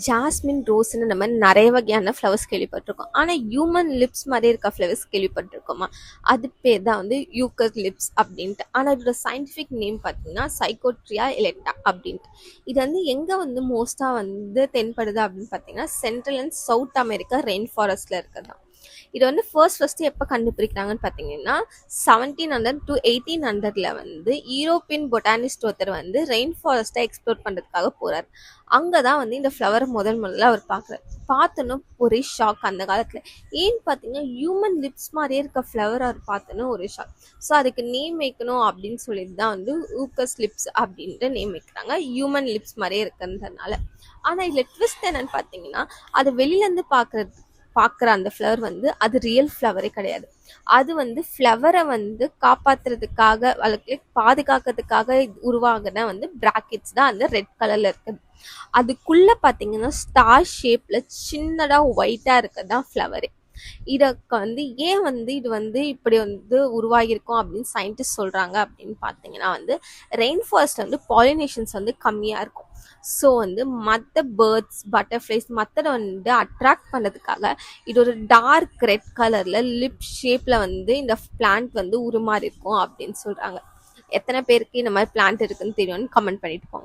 Jasmine, ரோஸ்ன்னு இந்த மாதிரி நிறைய வகையான ஃப்ளவர்ஸ் கேள்விப்பட்டிருக்கோம். ஆனால் ஹியூமன் லிப்ஸ் மாதிரி இருக்க ஃப்ளவர்ஸ் கேள்விப்பட்டிருக்கோமா? அது பேர் தான் வந்து யூக்கஸ் லிப்ஸ் அப்படின்ட்டு. ஆனால் இதோட சயின்டிஃபிக் நேம் பார்த்தீங்கன்னா சைக்கோட்ரியா எலெக்டா அப்படின்ட்டு. இது வந்து எங்கே வந்து மோஸ்ட்டாக வந்து தென்படுது அப்படின்னு பார்த்தீங்கன்னா central and south America rain ஃபாரஸ்ட்டில் இருக்கிறது. இது வந்து ஃபர்ஸ்ட் எப்போ கண்டுபிடிக்கிறாங்கன்னு பார்த்தீங்கன்னா 1700 to 1800 வந்து யூரோப்பியன் பொட்டானிஸ்ட் ஒருத்தர் வந்து ரெயின் ஃபாரஸ்ட்டை எக்ஸ்ப்ளோர் பண்ணுறதுக்காக போகிறார். அங்கே தான் வந்து இந்த ஃப்ளவரை முதல்ல அவர் பார்க்குறாரு. பார்த்தோன்னா ஒரே ஷாக் அந்த காலத்தில். ஏன்னு பார்த்தீங்கன்னா ஹியூமன் லிப்ஸ் மாதிரியே இருக்க ஃப்ளவர் அவர் பார்த்தோன்னா ஒரே ஷாக். ஸோ அதுக்கு நேம் வைக்கணும் அப்படின்னு சொல்லிட்டு தான் வந்து ஊக்கஸ் லிப்ஸ் அப்படின்ட்டு நேம் வைக்கிறாங்க, ஹியூமன் லிப்ஸ் மாதிரியே இருக்கிறதுனால. ஆனால் இதில் ட்விஸ்ட் என்னன்னு பார்த்தீங்கன்னா அது வெளியிலேருந்து பார்க்குற அந்த ஃப்ளவர் வந்து அது ரியல் ஃப்ளவரே கிடையாது. அது வந்து ஃப்ளவரை வந்து காப்பாற்றுறதுக்காக வளர்க்க பாதுகாக்கிறதுக்காக உருவாகின வந்து பிராக்கெட்ஸ் தான் அந்த ரெட் கலரில் இருக்குது. அதுக்குள்ளே பார்த்தீங்கன்னா ஸ்டார் ஷேப்பில் சின்னதாக ஒயிட்டாக இருக்கிறது தான் ஃப்ளவரு. இதுக்கு வந்து ஏன் வந்து இது வந்து இப்படி வந்து உருவாகியிருக்கும் அப்படின்னு சயின்டிஸ்ட் சொல்கிறாங்க அப்படின்னு பார்த்தீங்கன்னா வந்து ரெயின் ஃபாரஸ்ட் வந்து பாலினேஷன்ஸ் வந்து கம்மியாக இருக்கும். ஸோ வந்து மற்ற பேர்ட்ஸ், பட்டர்ஃப்ளைஸ் மற்றதை வந்து அட்ராக்ட் பண்ணுறதுக்காக இது ஒரு டார்க் ரெட் கலரில் லிப் ஷேப்பில் வந்து இந்த பிளான்ட் வந்து உருமாறி இருக்கும் அப்படின்னு சொல்கிறாங்க. எத்தனை பேருக்கு இந்த மாதிரி பிளான்ட் இருக்குன்னு தெரியும்னு கமெண்ட் பண்ணிட்டு போங்க.